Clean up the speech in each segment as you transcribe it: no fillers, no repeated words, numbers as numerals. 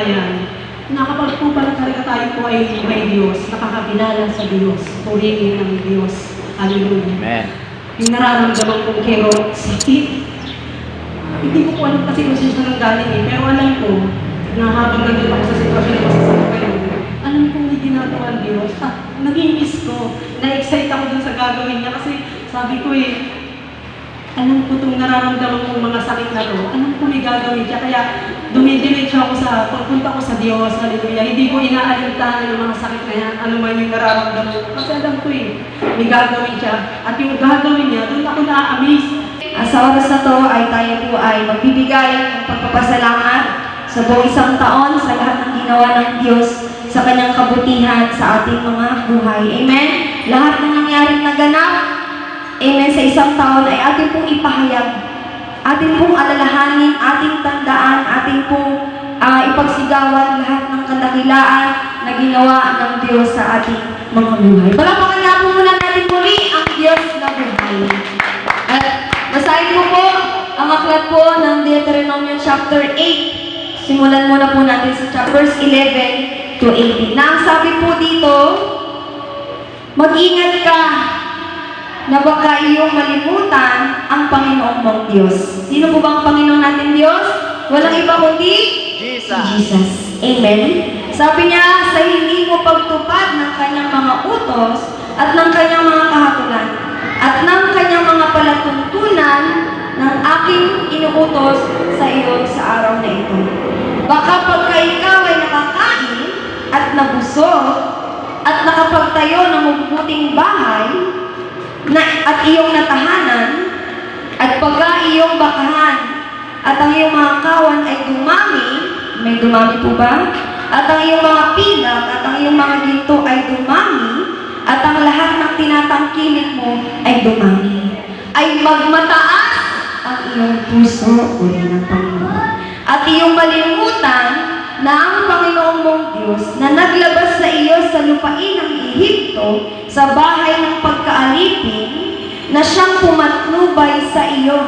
bayan, na kapag po pala talaga tayo po ay may Diyos, nakakakilala sa Diyos, purihin ng Diyos. Hallelujah. Amen. Yung nararamdaman kong kero, sakit. Hindi ko po alam kasi kung sino nang galing eh, pero alam ko na habang nandun ako sa sitwasyon na masasama ko yun, alam ko may ginagawa ang Diyos. Nag-i-miss ko, na-excite ako dun sa gagawin niya kasi sabi ko eh, alam ko itong nararamdaman kong mga sakit na to, alam ko may gagawin siya, kaya dumidiretso ako sa pagpunta ko sa Diyos, hallelujah. Hindi ko inaalintahan yung mga sakit na yan, ano man yung nararamdaman ko. Kasi alam ko eh, may gagawin siya. At yung gagawin niya, doon ako na-amaze. Sa oras na to ay tayo po ay magbibigay ng pagpapasalamat sa buong isang taon sa lahat ng ginawa ng Diyos sa kanyang kabutihan sa ating mga buhay. Amen? Lahat ng nangyaring naganap, amen, sa isang taon ay ating pong ipahayag, ating pong alalahanin, ating tandaan, ating pong ipagsigawan lahat ng kadakilaan na ginawa ng Diyos sa ating mga buhay. Palakpakan nga po muna natin muli ang Diyos na buhay. At basahin ko po ang aklat po ng Deuteronomy chapter 8. Simulan muna po natin sa verse 11 to 18. Na ang sabi po dito, mag-ingat ka na baka iyong malimutan ang Panginoong mong Diyos. Sino po bang Panginoon natin Diyos? Walang iba kundi Jesus. Jesus. Amen? Sabi niya, sa hindi mo pagtupad ng kanyang mga utos at ng kanyang mga kahatulan at ng kanyang mga palatuntunan ng aking inuutos sa iyo sa araw na ito. Baka pagka ikaw ay nakakain at nabusog at nakapagtayo ng mabubuting bahay at iyong natahanan at pagka iyong bakahan at ang iyong mga kawan ay dumami, may dumami po ba? At ang iyong mga pilak at ang iyong mga ginto ay dumami at ang lahat ng tinatangkilik mo ay dumami, ay magmataas ang iyong puso o ng Panginoon at iyong malimutan na ang Panginoong mong Diyos na naglabas sa iyo sa lupain ng Ehipto sa bahay ng pagkaalipin na siyang pumatnubay sa iyo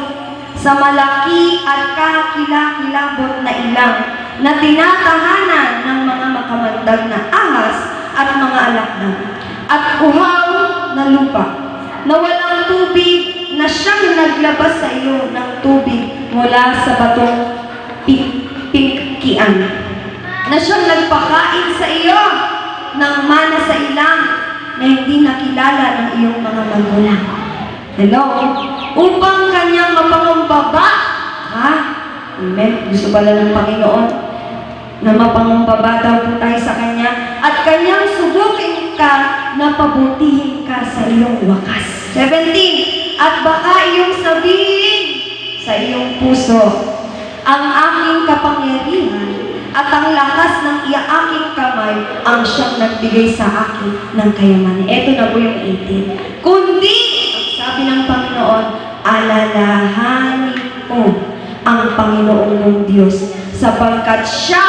sa malaki at kakilakilabot na ilang na tinatahanan ng mga makamandag na ahas at mga alakdan at uhaw na lupa na walang tubig na siyang naglabas sa iyo ng tubig mula sa batong pingkian na siyang nagpakain sa iyo ng mana sa ilang na hindi nakilala ng iyong mga magulang. Hello? Upang kanyang mapangumbaba. Ha? Amen? Gusto pala ng Panginoon na mapangumbaba daw po tayo sa Kanya at Kanyang subukin ka na pabutihin ka sa iyong wakas. 17. At baka iyong sabihin sa iyong puso, ang aking kapangyarihan at ang lakas ng aking kamay ang siyang nagbigay sa akin ng kayamanan. Ito na po yung 18. Kundi, sabi ng Panginoon, alalahanin mo ang Panginoong mong Diyos sapagkat siya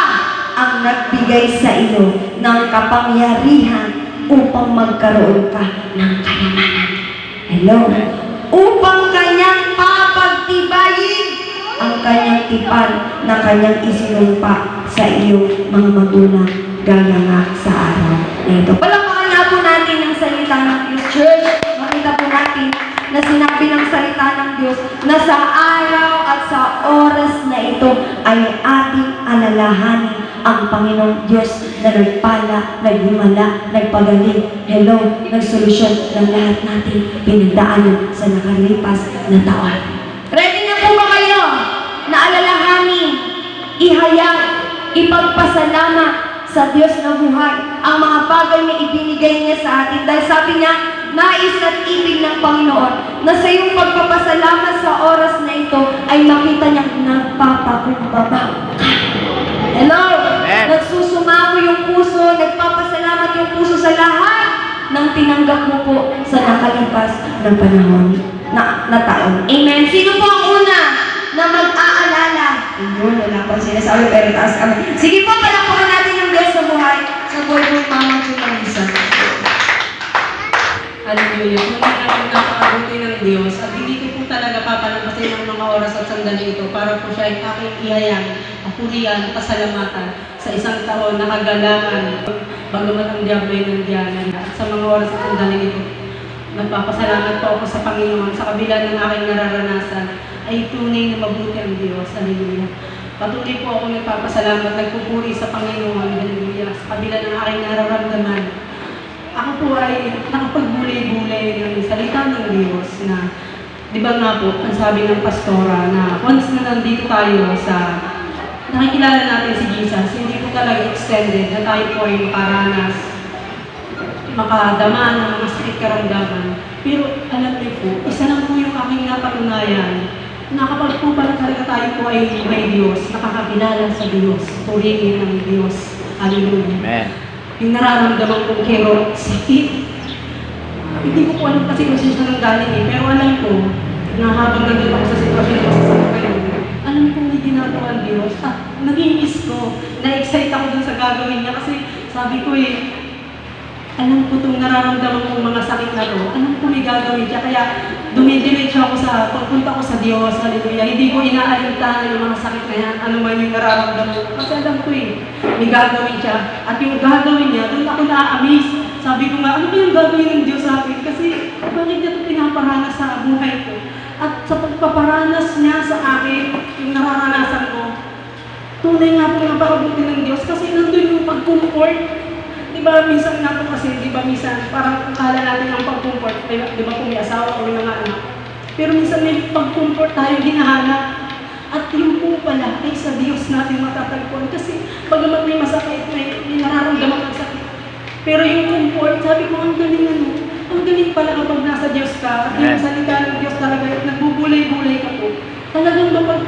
ang nagbigay sa iyo ng kapangyarihan upang magkaroon ka ng kayamanan. Hello? Upang kanyang papagtibayin ang kanyang tipan na kanyang isinumpa sa iyong mga magulang gaya nga sa araw na ito. Palakpakan nga po natin ang salita ng Diyos, Church. Makita po natin na sinabi ng salita ng Diyos na sa araw at sa oras na ito ay ating alalahanin ang Panginoong Diyos na nagpala, naghimala, nagpagaling, hello, nagsolusyon ng lahat natin pinagdaanan sa nakalipas na taon. Ready na po ba kayo na alalahanin, ihayag, ipagpasalamat sa Diyos na buhay ang mga bagay na ibinigay niya sa atin? Dahil sabi niya, nais at ibig ng Panginoon na sa iyong pagpapasalamat sa oras na ito ay makita niyang nagpapakumbaba. Hello? Amen. Nagsusumamo yung puso, nagpapasalamat yung puso sa lahat ng tinanggap mo po sa nakalipas na panahon na taon. Amen. Sino po ang una na mag-aalala? Ayun, wala pa sinasabi pero taas kami. Sige po, palakpakan natin yung Diyos sa buhay. Sa buhay po, Mama Junarisa. Hallelujah. Muli namin napakabuti ng Diyos at hindi ko po talaga papalampasin ang mga oras at sandali ito para po siya ay aking ihayag, papurihan, pasalamatan sa isang taon na kagalangan, bagamat ang Diablo ay nandiyanan. At sa mga oras at sandali ito, nagpapasalamat po ako sa Panginoon sa kabila ng aking nararanasan ay tunay na mabuti ang Diyos. Hallelujah. Patuloy po ako nagpapasalamat, nagpupuri sa Panginoon. Hallelujah. Sa kabila ng aking nararamdaman, ako po ay nakapagbulay-bulay ng salita ng Diyos na, di ba nga po, ang sabi ng pastora na once na nandito tayo sa nakikilala natin si Jesus, hindi po talaga extended na tayo po ay makaranas, makadama ng mga sakit karamdaman. Pero alam niyo po, isa lang po yung aking napatunayan na kapag po pala talaga tayo po ay may Diyos, nakakakilala sa Diyos, purihin ng Diyos. Hallelujah. Amen. Yung nararamdaman kong kirot, sakit. Hindi ko po alam kasi kung sino nang galing eh. Pero alam ko, na habang nandun ako sa sitwasyon na masasakit kayo, alam ko may ginagawa ang Diyos. At nag-iis ko, na-excite ako dun sa gagawin niya kasi sabi ko eh, alam ko itong nararamdaman kong mga sakit na to, alam ko may gagawin siya. Kaya dumidiretso ako sa, pagpunta ko sa Diyos, hallelujah. Hindi ko inaalintahan yung mga sakit na yan, ano man yung nararamdaman ko. Kasi alam ko eh, may gagawin siya. At yung gagawin niya, doon ako na-amaze. Sabi ko nga, ano ba yung gagawin ng Diyos sa akin? Kasi bakit niya ito pinaparanas sa buhay ko? At sa pagpaparanas niya sa akin, yung nararanasan ko, tunay nga po napakabuti ng Diyos kasi nandun yung pag-comfort. Diba, minsan nga po kasi, diba, minsan, parang akala natin ang pag-comfort, diba, kung may asawa o may mga anak. Pero minsan may pag-comfort tayo hinahanap. At yung po pala ay sa Diyos natin matatagpuan. Kasi, bagamat may masakit, may nararamdaman ang sakit. Pero yung comfort, sabi ko, ang galing ano, ang galing pala kapag nasa Diyos ka, at yung salita ng Diyos talaga, at nagbubulay-bulay ka po. Talagang kapag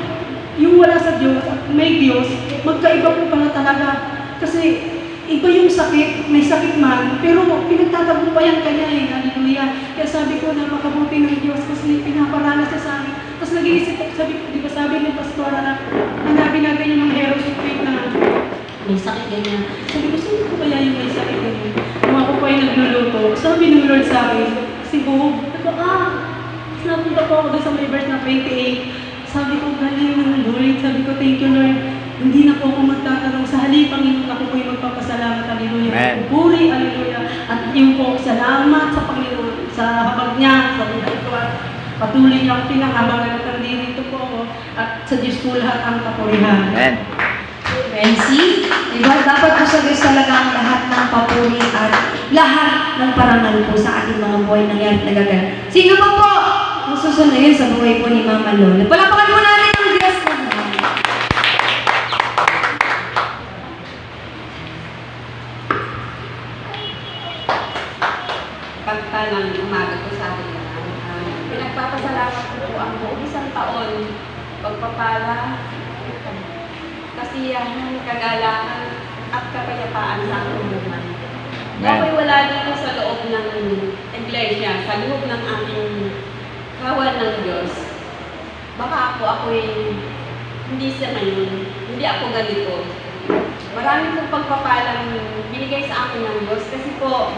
yung wala sa Diyos at may Diyos, magkaiba po pala talaga. Kasi, iba yung sakit, may sakit man, pero pinagtatagumpayan ka niya eh, hallelujah. Kaya sabi ko, napakabuti ng Diyos kasi pinaparanas siya sa amin. Tapos nag-iisip ako, sabi ko, di ba sabi ng pastora na hanapin natin yung mga heroes of faith na may sakit ganyan. Sabi ko, sino ko kaya yung may sakit ganyan? Nung ako po ay nagluluto, sabi ng Lord sa akin, si Bob, sabi ko, tapos napunta po ako doon sa may verse na 28. Sabi ko, galing ng Lord. Sabi ko, thank you Lord. Hindi na po ako magtatanong sa halip, Panginoon, ako po yung magpapasalamat, hallelujah. Puri, hallelujah. At yung po, salamat sa Panginoon, sa habag niya, sa buhay ko. At patuloy niya akong pinakabangan at nandito po ako. At sa Diyos po lahat ang kapurihan. Amen. See? Diba? Dapat po sa Diyos talaga ang lahat ng papuri at lahat ng parangal po sa ating mga buhay nangyari nagagal. Sino pa po ang susunod yun sa buhay po ni Mama Lola? Palapakan po natin ang Diyos na Pagtalang umaga ko sa atin pinagpapasalamat ko po ang buong isang taon, pagpapala, kasiyahan, kagalangan, at kapayapaan sa aking buhay. Ako'y wala dito sa loob ng iglesia, sa loob ng ating kawan ng Diyos. Baka ako'y hindi sa ngayon, hindi ako ganito. Marami pong pagpapalang binigay sa akin ng Diyos kasi po,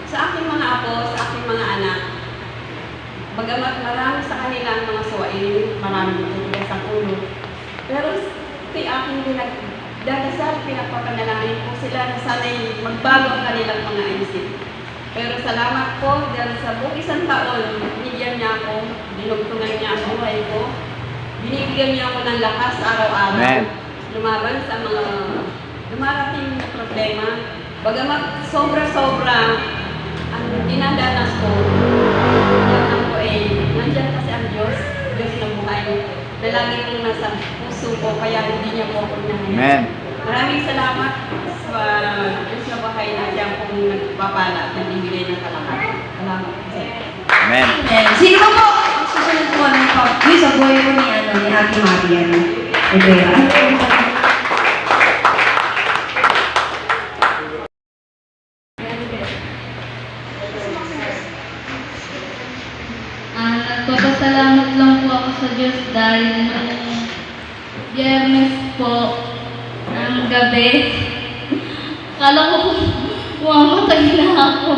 sa aking mga apo, sa aking mga anak, bagamat marami sa kanila ang mga suwain, marami din sa ulo. Pero ito'y aking pinagdadasal, pinagpapanalangin po sila na sana'y magbago ang kanilang mga isip. Pero salamat po dahil sa buong isang taon, binigyan niya ako, dinugtungan niya ang buhay ko, binibigyan niya ako ng lakas araw-araw, lumaban sa mga dumarating na problema. Bagamat sobra-sobra ang dinadanas ko, yan po nandiyan kasi ang Diyos, Diyos ng buhay, na lagi kong nasa puso ko, kaya hindi niya po ako nahin. Amen. Maraming salamat sa Diyos na buhay na siya pong nagpapala at nagbibigay ng kalakas. Salamat po sa iyo. Amen. Sino pa po ang susunod po ng papuri sa buhay po ni Ate Maria? Rivera. Nagpapasalamat lang po ako sa Diyos dahil nung Biyernes po ng gabi, kala ko po mamamatay na ako.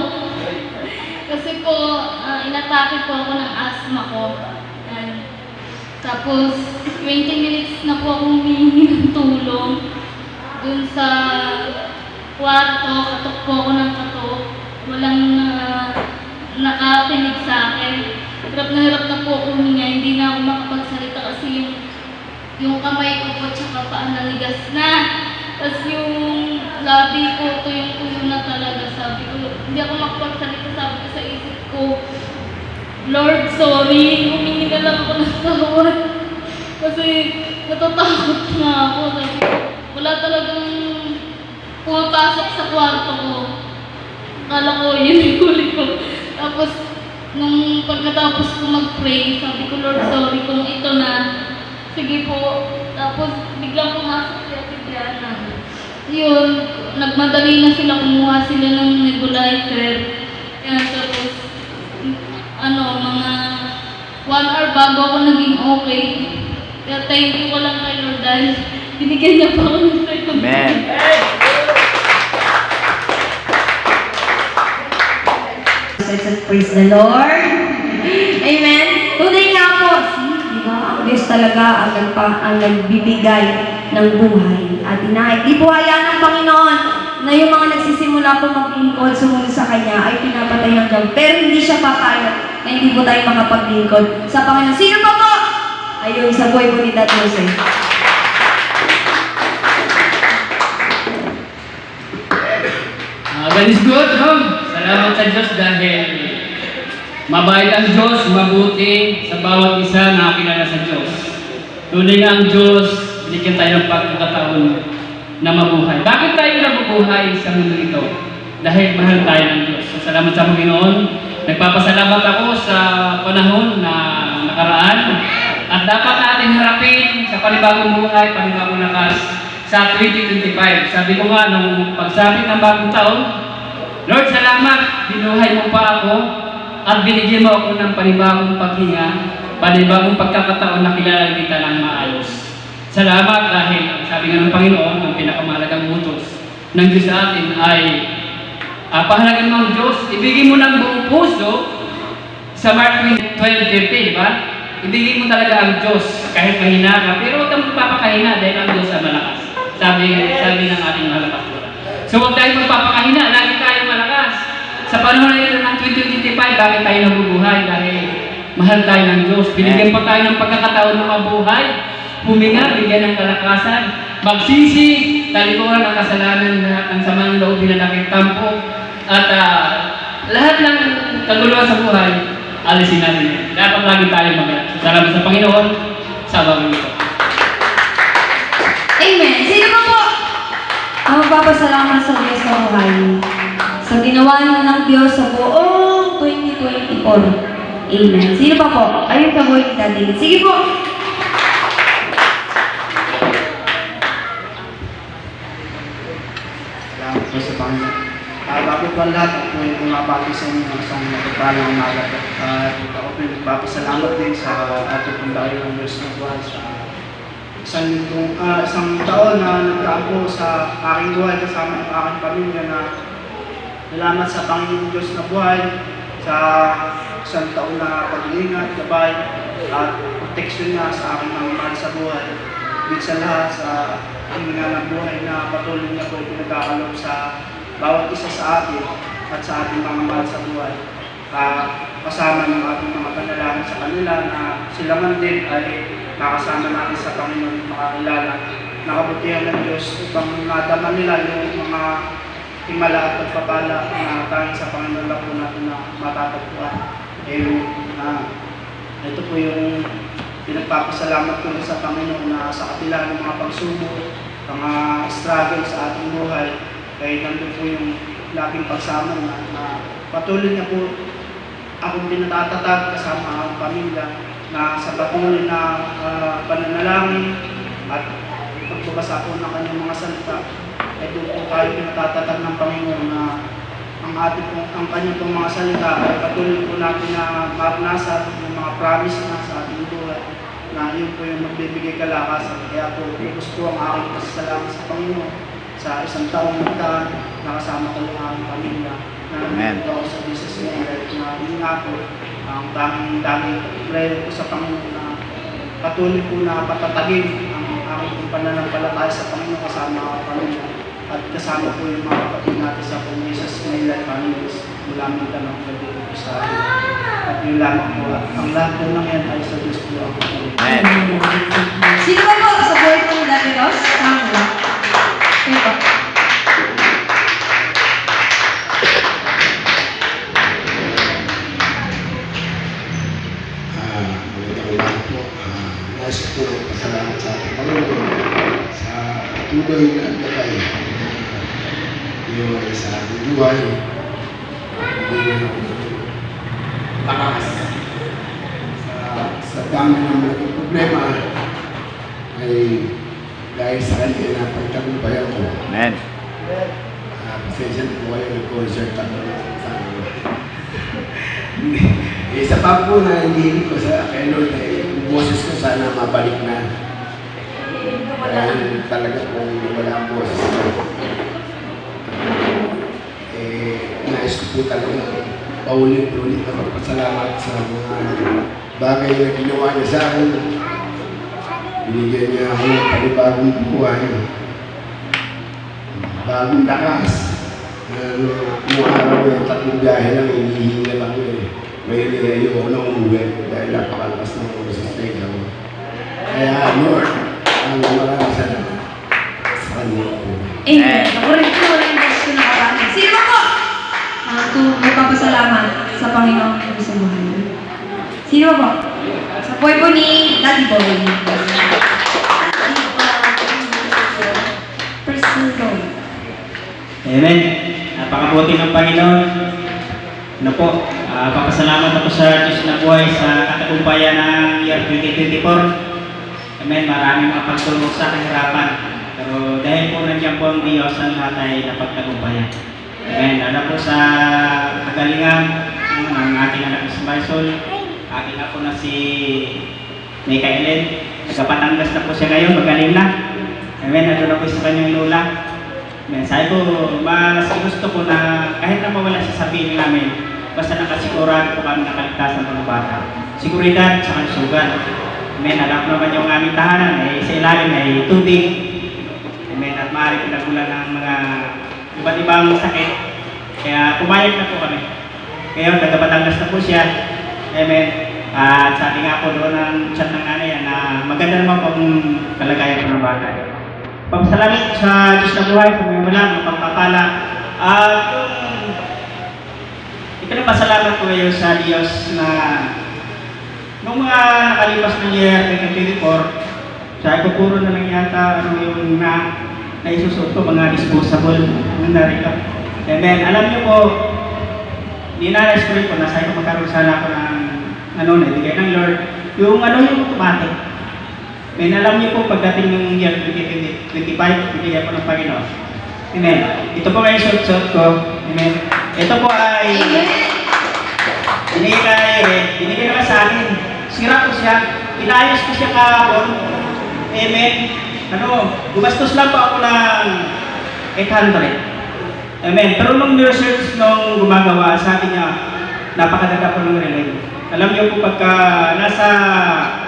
Kasi po, inatake po ako ng asthma ko. Tapos, 20 minutes na po akong humihingi ng tulong. dun sa kwarto, katok po ako ng katok. Walang nakakinig sa akin. Hirap na po ako huminga, hindi na ako makapagsalita kasi yung kamay ko po tsaka paa nanigas na. Tapos yung labi ko, tuyong-tuyo na talaga. Sabi ko, hindi ako makapagsalita. Sabi ko sa isip ko, Lord, sorry, humingi na lang ako ng tawad. Kasi natatakot na ako. Sabi ko, wala talagang pumapasok sa kwarto ko. Akala ko yun yung huli ko. Tapos, nung pagkatapos ko mag-pray, sabi ko, Lord, sorry kung ito na. Sige po. Tapos, biglang pumasok si Ate Diana. Yun, nagmadali na sila, kumuha sila ng nebulizer. Yan, tapos, mga 1 hour bago ako naging okay. Kaya thank you ko lang kay Lord dahil binigyan niya pa ako ng second. Amen. Praise the Lord. Amen. Today nga po, diba, ang Diyos talaga ang nagbibigay ng buhay. At di po hayaan ng Panginoon na yung mga nagsisimula po maglingkod, sumunod sa Kanya, ay pinapatay hanggang. Pero hindi siya papayag na hindi po tayo makapaglingkod sa Panginoon. Sino pa po? Ayun, sa buhay po ni Dad Jose. God is good, no? Salamat sa Diyos dahil mabait ang Diyos, mabuti sa bawat isa na kilala sa Diyos. Tunay na ang Diyos, binigyan tayo ng pagkakataon na mabuhay. Bakit tayo nabubuhay sa mundo ito? Dahil mahal tayo ng Diyos. So, salamat sa Panginoon. Nagpapasalamat ako sa panahon na nakaraan at dapat natin harapin sa panibagong buhay, panibagong lakas sa 2025. Sabi ko nga, nung pagsapit ng bagong taon, Lord, salamat, binuhay mo pa ako at binigyan mo ako ng panibagong paghinga, panibagong pagkakataon na kilala kita ng maayos. Salamat dahil, sabi nga ng Panginoon, ang pinakamahalagang utos ng Diyos sa atin ay pahalagan mo ang Diyos, ibigay mo ng buong puso sa Mark 12:13, di ba? Ibigay mo talaga ang Diyos kahit mahina ka, pero huwag kang magpapakahina dahil ang Diyos ay malakas. Sabi ng ating malakas. So huwag tayo magpapakahina, lagi tayo malakas. Sa panahon na ito ng 2025, bakit tayo nabubuhay? Dahil mahal tayo ng Diyos. Binigyan pa tayo ng pagkakataon na mabuhay, huminga, bigyan ng kalakasan, magsisi, talikuran ang kasalanan, lahat ng samang loob na nakitampo, at lahat ng kaguluhan sa buhay, alisin natin yan. Dapat lagi tayo magalang. So, salamat sa Panginoon, sa bagay ito. Amen. Sino pa po ang magpapasalamat sa Diyos sa buhay? Sa ginawa ng Diyos sa buong 2024. Amen. Sino pa po? Ayun ka boy, Daddy. Sige po. Salamat po sa Panginoon. Bago po ang lahat, ako yung bumabati sa inyo ng isang nagpapalang umaga. Ako po yung nagpapasalamat din sa ating pagdari ng Diyos na buhay sa isang taon na nagkaan po sa aking buhay kasama ng aking pamilya na salamat sa Panginoon Diyos na buhay sa isang taon na pag-iingat, gabay at proteksyon niya sa aking mga mahal sa buhay. Higit sa lahat sa hininga ng buhay na patuloy niya po pinagkakalob sa bawat isa sa atin at sa ating mga mahal sa buhay. Kasama ng ating mga panalangin sa kanila na sila man din ay nakasama natin sa Panginoon makakilala. Nakabutihan ng Diyos upang nadama nila yung mga himala at pagpapala na tanging sa Panginoon lang po natin na matatagpuan. Ito po yung pinagpapasalamat ko sa Panginoon na sa kabila ng mga pagsubok, mga struggle sa ating buhay, kaya nandun po yung laging pagsama na patuloy niya po akong pinatatatag kasama ang pamilya na sa patuloy na pananalangin at pagbabasa po ng kanyang mga salita ay doon po tayo pinatatatag ng Panginoon na ang kanyang pong mga salita ay patuloy po natin na maranasan ng mga promise na sa ating buhay na yun po yung magbibigay kalakasan. Kaya po gusto ko ang aking pasasalamat sa Panginoon sa isang taong nagdaan nakasama ko ng aking pamilya na nandito ako sa business nila na yun nga po ang daming prayer ko sa Panginoon na patuloy po na patatagin ang aking pananampalataya tayo sa Panginoon kasama ang pamilya. At kasama po yung mga kapatid natin sa Panginoon Manila Families mula Mindanao dito po sa atin. At yun lamang po. Ang lahat po ng yan ay sa Diyos po ang pagkakas. Sino ba po sa buhay po ni Daddy Ross? Tama ba? Sino ba? Magandang umaga po. Nais ko pasalamat sa ating Panginoon sa patuloy na gabay yung sa ating buhay. Lakas sa dami ng mga problema ay dahil sa kanya na pagtagumpayan ko. Amen. Pasensya po kayo nag-concert ako sa isa pa po na hindi ko sa kay Lord ay yung boses ko sana mabalik na. Dahil talaga kung wala ang boses ko. Nais ko po talaga paulit-ulit na magpasalamat sa mga bagay na ginawa niya sa akin. Binigyan niya ako ng panibagong buhay. Bagong lakas. Nung araw yung 3 biyahe lang, hinihinga lang eh. May nilayo ako ng umuwi dahil napakalakas ng boses na ikaw. Kaya Lord, ang maraming salamat sa kanya po. Amen. Ako rin po rin best ko nakarami. Sino ba po? Magpapasalamat sa Panginoon ko sa buhay. Sino ba po? Sa buhay po ni Daddy Boy. Personal Boy. Amen. Napakabuti ng Panginoon. Ano po, papasalamat ako sa Diyos na buhay sa katagumpayan ng year 2024. Amen. Maraming mga pagtulong sa kahirapan. Pero dahil po nandiyan po ang Diyos, ang lahat ay napagtagumpayan. Amen. Ano po sa kagalingan ng ating anak na si Marisol, aking ako na si Nika Ellen. Nagkapatangas na po siya ngayon, magaling na. Amen. Ano na po sa kanyang lola. Sabi ko, mas gusto ko na kahit na mawala siya sa piling namin, basta nakasigurado po kami nakaligtasan ng mga bata. Siguridad sa kalusugan. Amen. Alam ko naman yung aming tahanan, sa ilalim ay tubig. Amen. At maaari pinagulan ng mga iba't ibang sakit. Kaya pumayag na po kami. Ngayon, nagkapatangas na po siya. Amen. At sabi nga po doon ng chat ng nanay na maganda naman po ang kalagayan po ng bata. Pagpasalamat sa Diyos na buhay, kung may walang mapagpapala. At yung ipinapasalamat ko ngayon sa Diyos na nung mga nakalipas ng year 2024, sabi ko puro na lang yata yung naisusuot ko, mga disposable na rin. And then, alam niyo po, ninanais ko rin po, nasa ko magkaroon sana ako ng naibigay ng Lord, yung yung automatic. May alam niyo po pagdating ng year 2025, bigyan po ng Panginoon. Amen. Ito po ngayon suot ko. Amen. Ito po ay binigay naman sa akin. Sira ko siya. Inayos ko siya kahapon. Amen. Gumastos lang po ako ng 800. Amen. Pero nung research nung gumagawa, sabi niya, napakaganda po ng relay. Alam niyo po pagka nasa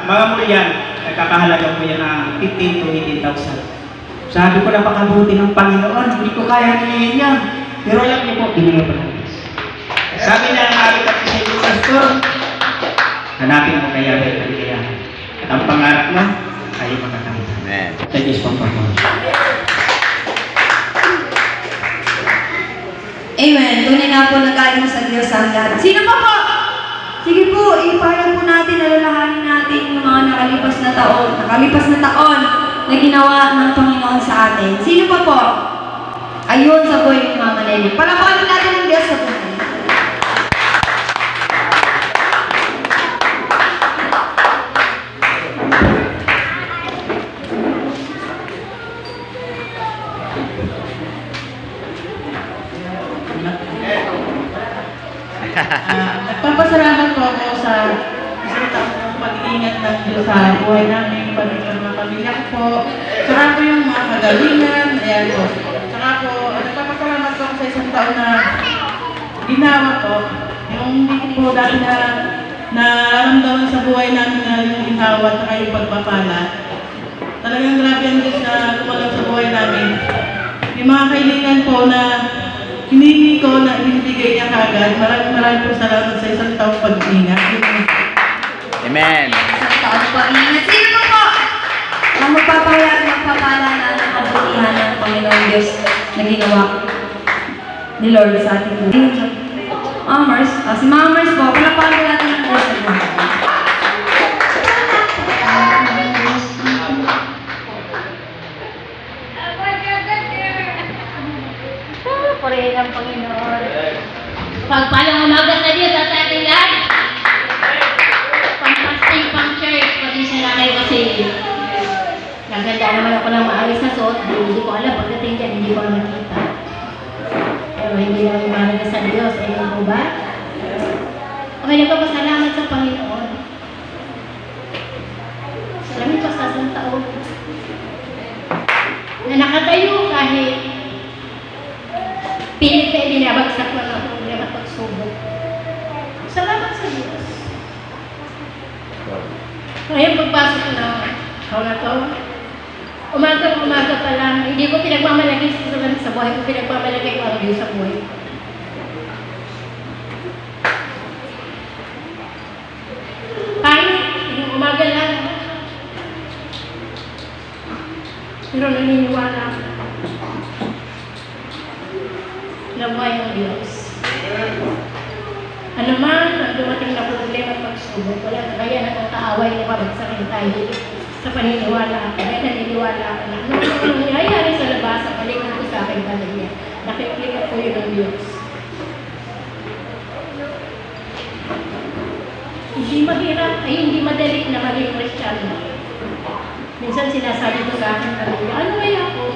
mga mulyan, nagkakahalaga po yan ng 15,000 to 18,000. Sabi ko, napakabuti ng Panginoon, hindi ko kaya nilihin yan. Pero alam niyo po, binigay po ng Diyos. Sabi niya, nakakit ako sa iyo, Pastor, hanapin mo kaya rin kaligayahan. At ang pangarap mo, ay makakamit. Amen. Sa Diyos pang Panginoon. Amen. Tunay nga po nagaling sa Diyos ang lahat. Sino pa po? Sige po, ipayag po natin, alalahanin natin yung mga nakalipas na taon na ginawa ng Panginoon sa atin. Sino pa po? Ayun sa buhay ni Mama Nelly. Palakpakan natin ang Diyos sa buhay. Nagpapasalamat po ako sa isang taong pag-iingat ng Diyos sa buhay namin, mga pamilya ko po. Saka po yung mga kagalingan, ayan po. Saka po, nagpapasalamat po ako sa isang taon na ginawa po. Yung hindi ko po dati na nararamdaman sa buhay namin na yung ginawa at saka yung pagpapala. Talagang grabe ang Diyos na lumalaw May mga kailangan po na hinihingi ko na binibigay niya kagad. Maraming po salamat sa isang taong pag-ingat. Amen. Isang taon po ingat. Sino po ang magpapahayag at magpapaalala ng kabutihan ng Panginoon Diyos na ginawa ni Lord sa ating buhay? Mars, si Mars po, palapalan ko natin ang Diyos sa buhay. Purihin ang Panginoon. Pagpalang umaga sa Diyos at sa ating lahat. Pang-fasting, pang-church, pasensya na kayo kasi naganda naman ako ng maayos na suot. Hindi ko alam, pagdating dyan, hindi ko makita. Pero hindi naman mahalaga sa Diyos. Ayun po ba? Okay, nagpapasalamat sa Panginoon. Salamat pa sa isang taon. Na nakatayo kahit pilit na binabagsak ko ng problema at pagsubok. Salamat sa Diyos. Ngayon pagpasok ko na ako na to, umaga pa lang, hindi ko pinagmamalagay sa buhay ko, pinagmamalagay ko ang Diyos sa buhay ko. Kahit yung umaga lang, pero naniniwala ako na buhay ng Diyos. Ano man ang dumating na problema at pagsubok, wala kaya nakakaaway na pabagsakin tayo sa paniniwala. Kaya naniniwala ako na ano ang nangyayari sa labas, sa paligid ko sa aking pamilya. Nakikita ko yun ng Diyos. Hindi mahirap, ay hindi madali na maging Kristiyano. Minsan sinasabi ko sa aking pamilya, ano kaya kung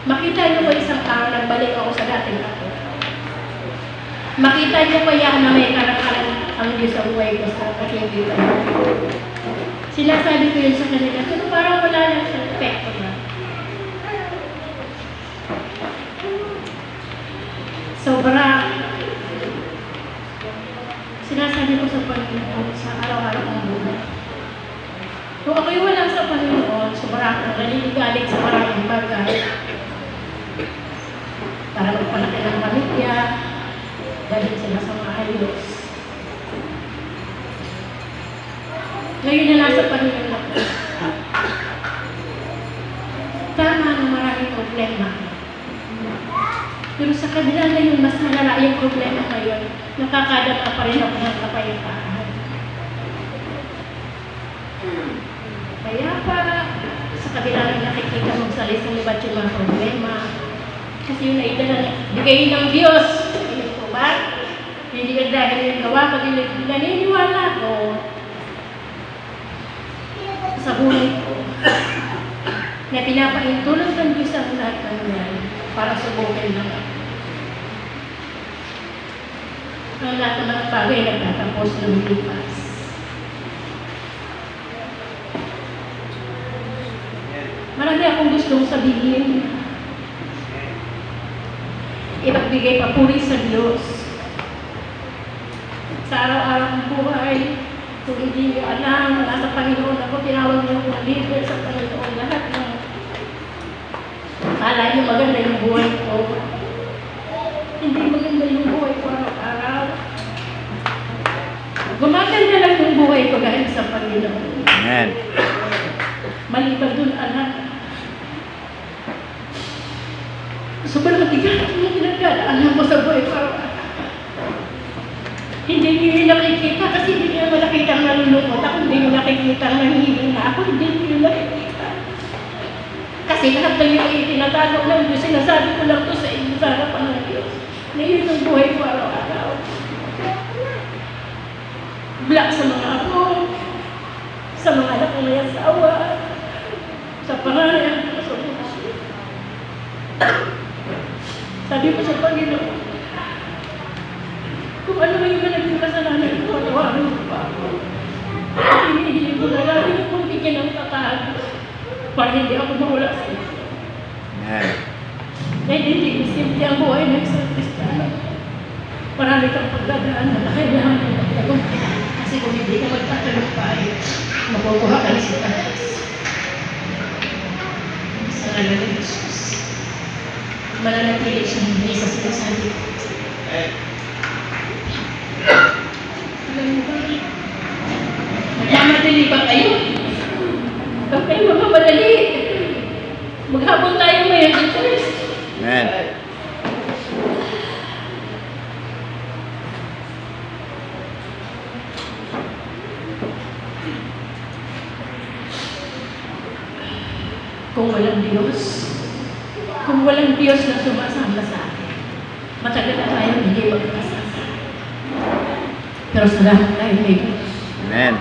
makita niyo ko isang tao, nagbalik ako sa dating ako. Makita niyo kaya na may karang-karang ang Diyos sa buhay ko sa nakikita niyo. Sinasabi ko yun sa kanila, pero parang wala lang sa epekto na. Sobra. Sinasabi ko sa Panginoon sa araw-araw ng buhay. Kung ako'y wala sa Panginoon, sobra akong naninigalit sa maraming bagay. Para magpalaki ng pamilya, dahil sila sa maayos. Ngayon na nasa Panginoon ako. Tama na maraming problema. Pero sa kabila na yun, mas malala yung problema ngayon, nakakadama pa rin ako ng kapayapaan. Kaya pa, sa kabila na nakikita mong salisang-libat yung mga problema, kasi yun ay bigay ng Diyos. Ayun po ba? Hindi ka dahil yung gawa, pag naniniwala ko sa buhay ko na pinapaintulong ng Diyos ang lahat ng yan para subukin lang ako. Ang lahat ng mga bagay nagtatapos ng lipas. Marami akong gustong sabihin. Ipagbigay papuri sa Diyos. Sa araw-araw ng buhay, kung hindi niyo alam, nasa Panginoon ako, tinawag niyo akong leader sa Panginoon. Lahat ng akala niyo maganda yung buhay ko. Hindi maganda yung buhay ko araw-araw. Gumaganda lang yung buhay ko dahil sa Panginoon. Amen. Maliban dun, anak. Sobrang tigas yung pinagdadaanan mo sa buhay ko araw-araw. Hindi niyo nakikita kasi hindi niyo nakikita ang nalulungkot ako, hindi niyo nakikita ang nanghihina ako, hindi niyo nakikita. Kasi lahat ng yung itinatago ng Diyos, sinasabi ko lang to sa inyo sa harapan ng Diyos. Na yun ang buhay ko araw-araw. Black sa mga apo, sa mga anak ko may asawa, sa pangalan ko sa buhay. Sabi ko sa Panginoon, kung ano yung naging kasalanan ko, tawarin ko pa ako. Hinihiling ko na lagi kong bigyan ng tatag para hindi ako mawala sa iyo. Amen. Dahil hindi simple ang buhay ng isang Kristiyano. Marami kang pagdadaan na kailangan ng magtagumpay. Kasi kung hindi ka magtatagumpay, makukuha ka sa taas. Sa ngalan ng Jesus. mananatili siya hindi sa sinasabi ko. Alam mo ba, nagmamadali ba kayo? Huwag kayo magmamadali. Maghabol tayo ngayon sa church. Amen. Kung walang Diyos na sumasama sa atin, matagal na tayo hindi magkasama. Pero salamat tayo may Diyos. Amen.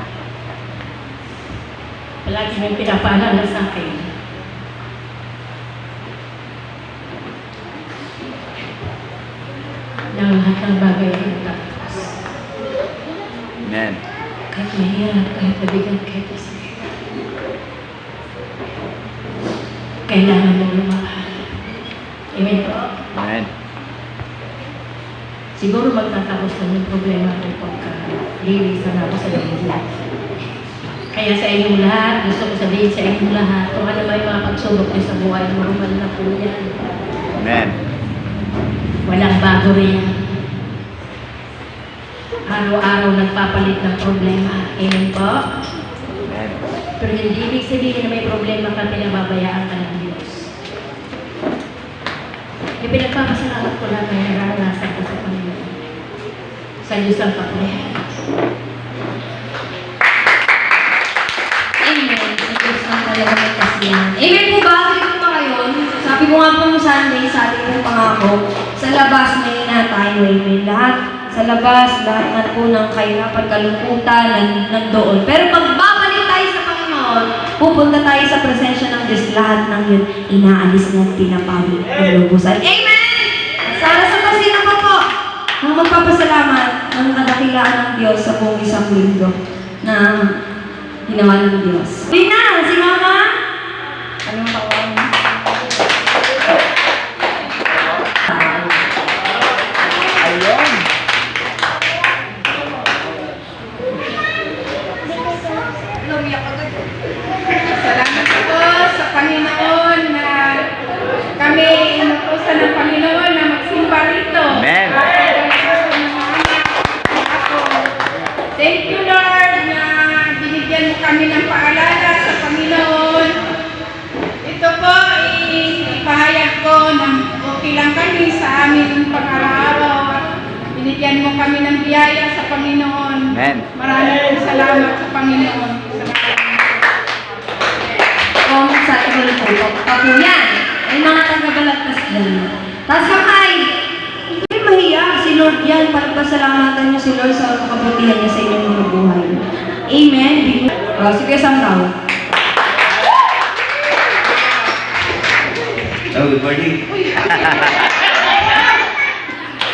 Palagi may pinapaalala sa akin. Na lahat ng bagay ay natataas. Amen. Kahit mahirap, kahit mabigat, kahit masakit. Kailangan mong lumahal. Amen po? Amen. Siguro magtatapos lang yung problema ko pagka lilisan ako sa Biblia. Kaya sa inyong lahat, gusto ko sabihin sa inyong lahat, kung ano may mga pagsubok niyo sa buhay, normal na po yan. Amen. Walang bago rin. Araw-araw nagpapalit ng problema. Amen po? Amen. Pero hindi ibig sabihin na may problema ka, pinababayaan ka ng Diyos. Pinagpapasalamat ko lang may naranasan ko sa Panginoon. Sa Diyos ang papayaan. Amen. Sa Diyos ang talaga may kasiyahan. Amen po ba? Tuloy po ba ngayon? Sabi ko nga po nung Sunday, sa ating pong pangako, sa labas may na tayo. Amen. Lahat sa labas, lahat na po ng kahirapan, kalungkutan, nandoon. Pero pagbabalik tayo sa Panginoon, pupunta tayo sa presensya ng Diyos. Lahat ng yun, inaalis niya at pinapawi ang lubusan. Amen! Sana sa kasina pa po, ang magpapasalamat ng kadakilaan ng Diyos sa buong isang linggo na ginawa ng Diyos. Lina, si Mama! Anong tawag mo? Ayun. Salamat po sa Panginoon na kami inutusan ng Panginoon na magsimba rito. Amen. Thank you, Lord, na binigyan mo kami ng paalala sa Panginoon. Ito po, ipahayag ko na okay lang kami sa aming pang-araw-araw at binigyan mo kami ng biyaya sa Panginoon. Amen. Maraming salamat sa Panginoon. Kung sa ibang po, papuyan, ay mga taga-balagtas dyan. Tapos kamay, hindi mahiya, si Lord yan, pagpasalamatan niyo si Lord sa kabutihan niya sa inyong mga buhay. Amen. Sige, isang tao. Hello, good morning.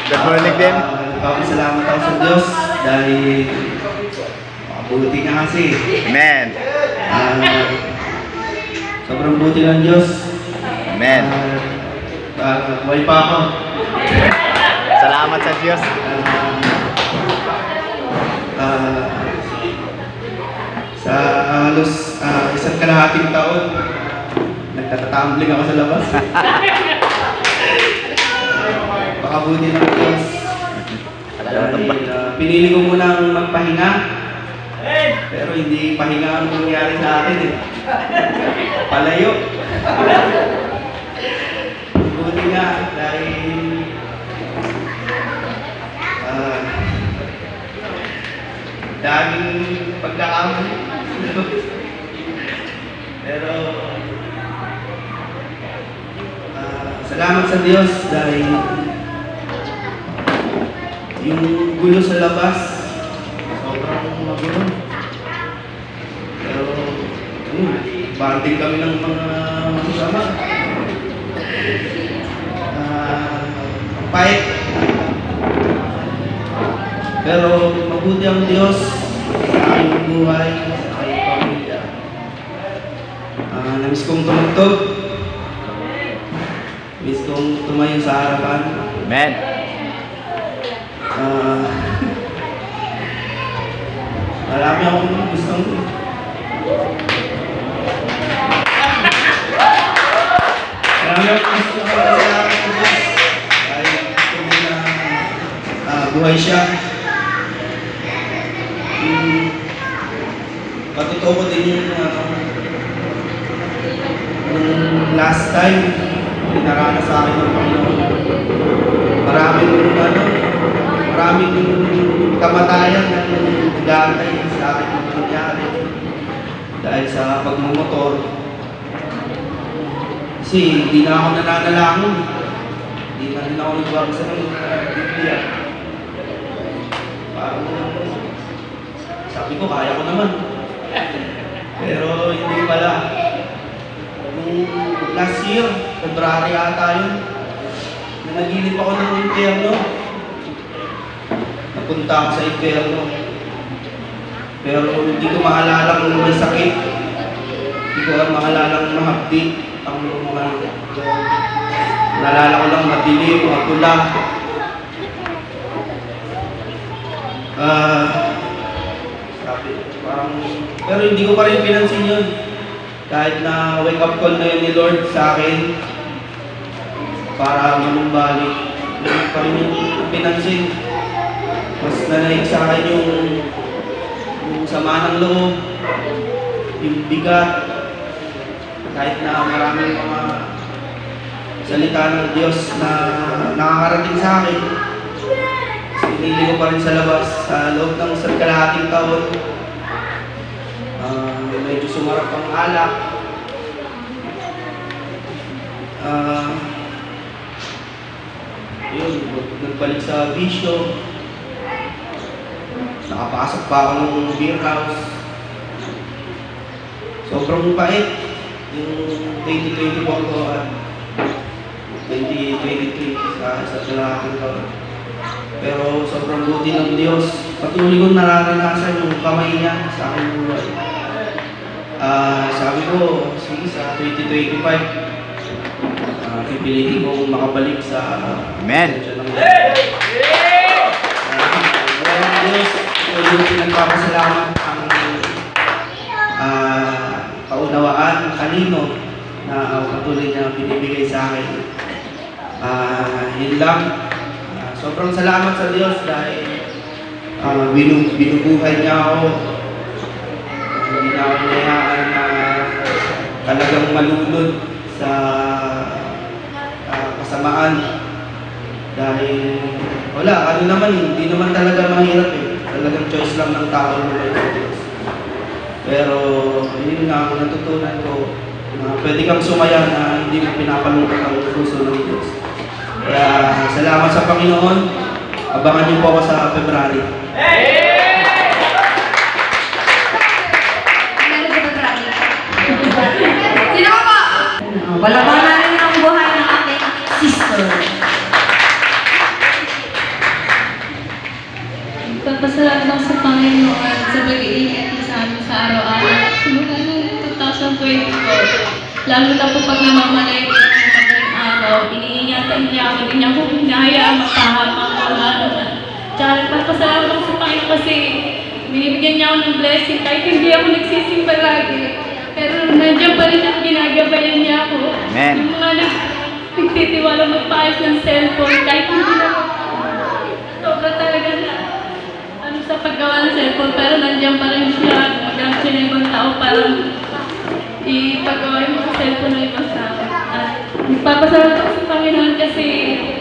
Good morning din. Nagpapasalamat ako sa Diyos dahil makabuti nga kasi. Amen. Sobrang buti ng Diyos. Amen. Buhay pa ako. Salamat sa Diyos. Sa halos isang kalahating taon, nagtatatumbling ako sa labas. Pakabuti ng Diyos. Pinili ko munang magpahinga. Pero hindi pahinga ang nangyari sa akin eh. Palayo. Buti nga dahil daming pagkakamali. Pero salamat sa Diyos dahil yung gulo sa labas sobrang magulo. Pero banding kami ng mga masasama. Pahit. Pero mabuti ang Diyos sa aming buhay, sa aming pamilya. Namiss kong tumugtog. Namiss kong tumayo sa harapan. Amen. Marami akong gustong Marami akong gustong nabuhay siya. Patotoo ko din yung last time pinaranas sa akin ng Panginoon. Maraming kamatayan na nagantay sa akin ng nangyari dahil sa pagmumotor. Kasi hindi na ako nananalangin. Hindi na rin ako nagbabasa ng Biblia. Parang sabi ko, kaya ko naman. Pero hindi pala. Nung last year, February ata yun, nanaginip ako ng impyerno. Napunta ako sa impyerno. Pero hindi ko maalala kung may sakit. Hindi ko maalala kung mahapdi. Ang mga naalala ko lang madilim, magula. Sabi, parang, pero hindi ko pa rin pinansin yun. Kahit na wake up call na yun ni Lord sa akin para manumbalik, hindi pa rin yung pinansin. Mas nanaig sa akin yung sama ng loob, yung bigat, kahit na maraming mga salita ng Diyos na nakakarating sa akin. Pinili ko pa rin sa labas sa loob ng kalahating taon. Medyo sumarap ang alak. Yun, nagbalik sa bisyo. Nakapasok pa ako ng beer house. Sobrang pait yung 2024 ko at 2023 sa kalahating taon. Pero sobrang buti ng Diyos. Patuloy kong nararanasan yung kamay niya sa aking buhay. Sabi ko, sige sa 2025, pipilitin kong makabalik sa Amen. Maraming Diyos, yung pinagpapasalamat ang kaunawaan, kanino na patuloy na binibigay sa akin. Yun lang. Sobrang salamat sa Diyos dahil binubuhay niya ako. Hindi na ako nayaan na talagang malulod sa kasamaan. Dahil wala, hindi naman talaga mahirap eh. Talagang choice lang ng tao na sa Diyos. Pero yun nga ang natutunan ko na pwede kang sumaya na hindi mo pinapalungkot ang puso ng Diyos. Kaya salamat sa Panginoon. Abangan niyo po ako sa February. Sino ka po? Balabang namin ang buhay ng ating sister. Pagpasalamat ako sa Panginoon sa pag-iingat niya sa amin sa araw-araw. Simula noong 2024, lalo na po pag namamalay ko ng madaling araw, iniingatan niya ako, hindi niya ako hinahayaan magpahamang o lalo na. Tsaka nagpapasalamat ako sa Panginoon kasi binibigyan niya ako ng blessing kahit hindi ako nagsisimba lagi. Pero nandiyan pa rin at ginagabayan niya ako. Amen. Yung mga nagtitiwala magpaayos ng cellphone kahit hindi na sobra talaga na sa paggawa ng cellphone, pero nandiyan pa rin siya. Magamit siya ng ibang tao para ipagawa yung mga cellphone ng ibang tao. At nagpapasalamat ako sa Panginoon kasi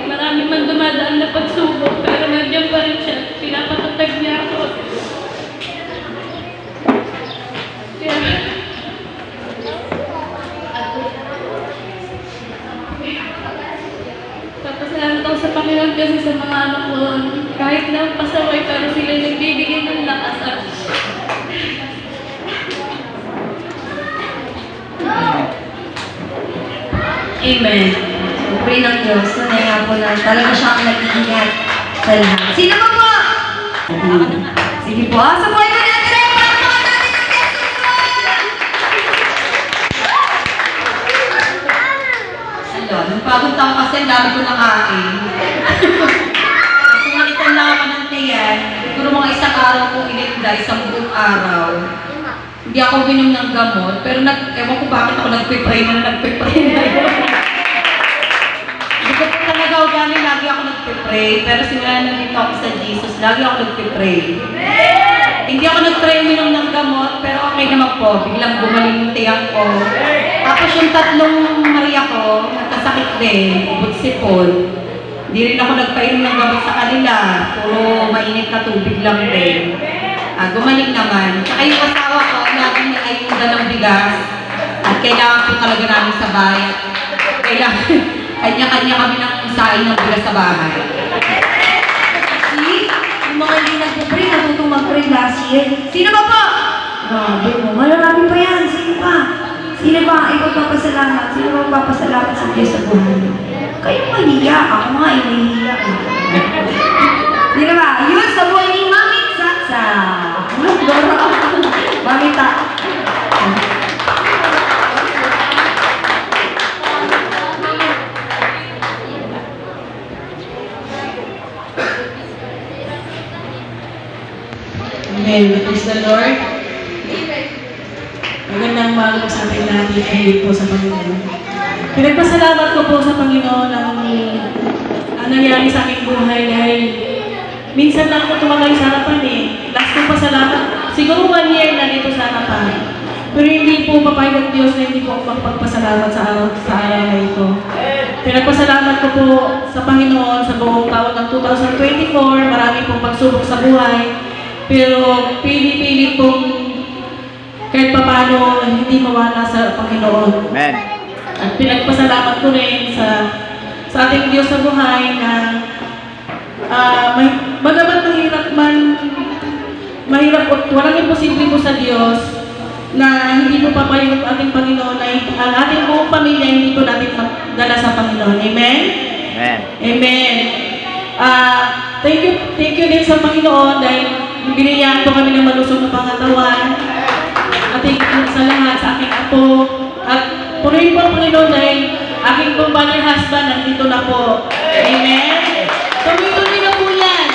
marami man dumadaan na pagsubok, pero nandiyan pa rin siya. Pinapatatag niya ako. Kaya, papasalamat ako sa Panginoon kasi sa mga anak ko, kahit na pasaway, pero sila nagbibigay ng lakas at Amen. Pray ng Diyos. Tunay nga po na talaga siya ang nag-iingat sa lahat. Sino pa po? Sige po. Sa buhay mo natin, pagpapakaw natin ang Jesus! Ano, nung pagod taon kasi, ang dami ko nakain. Kasi nakitan lang ako ng tiyan. Siguro mga isang araw kong ininda, isang buong araw. Hindi ako binom ng gamot, pero ewan ko bakit ako nagpipray na yun. Hindi ko talaga ugali, lagi ako nagpipray. mag-pray, pero simula nandito ako sa Jesus, lagi ako nag-pray. Hindi ako nag-try uminom ng gamot, pero okay naman po. Biglang gumaling yung tiyak ko. Tapos yung 3 Maria ko, nagkasakit din, ubod-sipon. Hindi rin ako nagpainom ng gamot sa kanila. Puro mainit na tubig lang din. Gumaling naman. Tsaka yung asawa ko, lagi may ayuda ng bigas. At kailangan po talaga namin sa bayan. Kailangan, kanya-kanya kami ng isain ng bigas sa bahay. See? Yung mga hindi nagpupray, natutong mag-pray last year. Sino ba po? Grabe mo, malalami pa yan. Sino pa? Sino ba? Ikaw papasalamat. Sino ba papasalamat sa Diyos sa buhay mo? Kayo mahiya. Ako nga, inahiya. Sino ba? Yun sa buhay ni Mami Tsatsa. Doro. Mami Ta. Amen. Praise the Lord. Magandang umaga sa ating lahat. Kahit po sa Panginoon. Pinagpasalamat ko po sa Panginoon ang nangyari sa aking buhay dahil minsan lang ako tumagal sa harapan eh. Last kong pasalamat. Siguro 1 year na dito sa harapan. Pero hindi po papayag ng Diyos na hindi po ako magpagpasalamat sa araw na ito. Pinagpasalamat ko po sa Panginoon sa buong taon ng 2024. Marami pong pagsubok sa buhay. Pero pili-pili pong kahit paano hindi mawala sa Panginoon. Amen. At pinagpasalamat ko rin sa ating Diyos sa buhay na bagamat mahirap o walang imposible po sa Diyos na hindi po papayag ang ating Panginoon na ang ating buong pamilya hindi po natin magdala sa Panginoon. Amen? Amen. Amen. Thank you din sa Panginoon dahil binigyan po kami ng malusog na pangatawan. At thank you sa lahat, sa aking apo. At punuin po ang Panginoon dahil aking pong banner husband nandito na po. Amen? Tuloy-tuloy na po yan.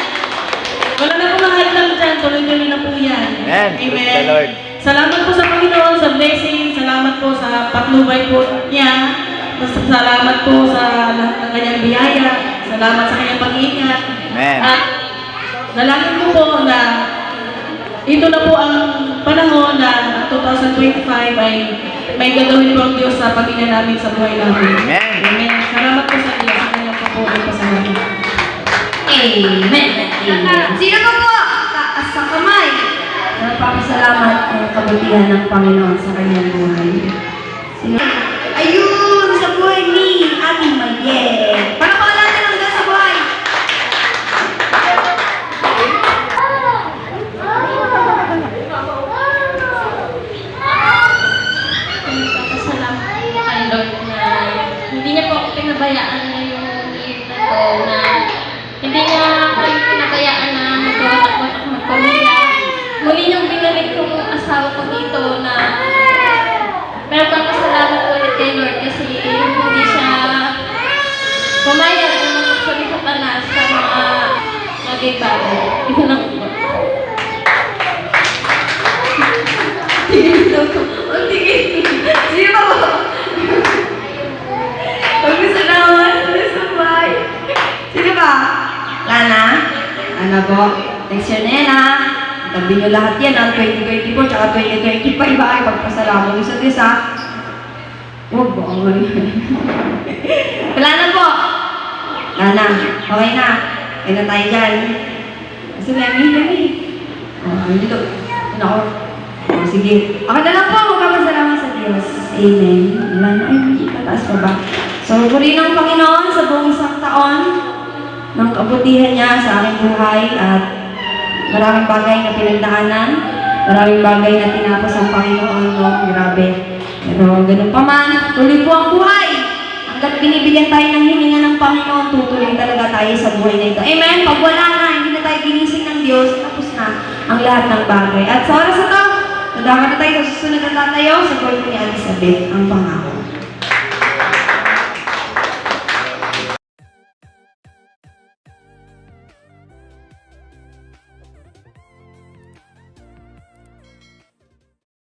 Wala na po mahal lang dyan. Tuloy-tuloy na po yan. Amen. Praise the Lord. Salamat po sa Panginoon, sa blessing. Salamat po sa patnubay po niya. Salamat po sa lahat ng kanyang biyaya. Salamat sa kanyang pag-iingat. Amen. At dalangin ko po na ito na po ang panahon na 2025 ay may gagawin po ang Diyos sa pamilya namin, sa buhay namin. Amen. Amen. Salamat po sa Diyos sa kanyang papuri pa sa namin. Amen. Amen. Sino ba po? Taas sa kamay. Nagpapasalamat ang kabutihan ng Panginoon sa kanyang buhay. Sino? Ayun! Sa buhay ni Ate Mayet. Para pa natin ang Diyos sa buhay. Nagpapasalamat po kay Lord na hindi niya po ako pinabayaan ngayong year na to na hindi niya ako pinabayaan na magkawatak-watak magpamilya. Muli niyang binalik ko yung asawa ko dito na nagpapasalamat ko ulit kay Lord kasi hindi siya pumayag na magpagsalita na sa mga bagay-bagay. Ito lang po. Tigil daw ko. Ang tigil. Sino ba po? Pagpasalamat sa buhay. Sino ba? Lana? Lana po? Next year na yan ha. Tabi nyo lahat yan ang 2024 tsaka 2025 ba ay pagpasalamat nyo sa Diyos ha? Huwag ba ang Wala na po! Lana, okay na. Kaya na tayo dyan. Kasi Lemmy. Dito. Ako. Sige. Ako na lang po. Magpapasalamat sa Diyos. Amen. Wala na. Ay, pataas pa ba? So, purihin ng Panginoon sa buong isang taon ng kabutihan niya sa aking buhay at maraming bagay na pinagdaanan, maraming bagay na tinapos ang Panginoon, no? Grabe. Pero ganun pa man, tuloy po ang buhay. Hanggat binibigyan tayo ng hininga ng Panginoon, tutuloy talaga tayo sa buhay na ito. Amen? Pag wala na, hindi na tayo ginising ng Diyos, tapos na ang lahat ng bagay. At sa oras na ito, nadama na tayo sa susunod na tatayo sa kwento ni Elizabeth, ang pangako.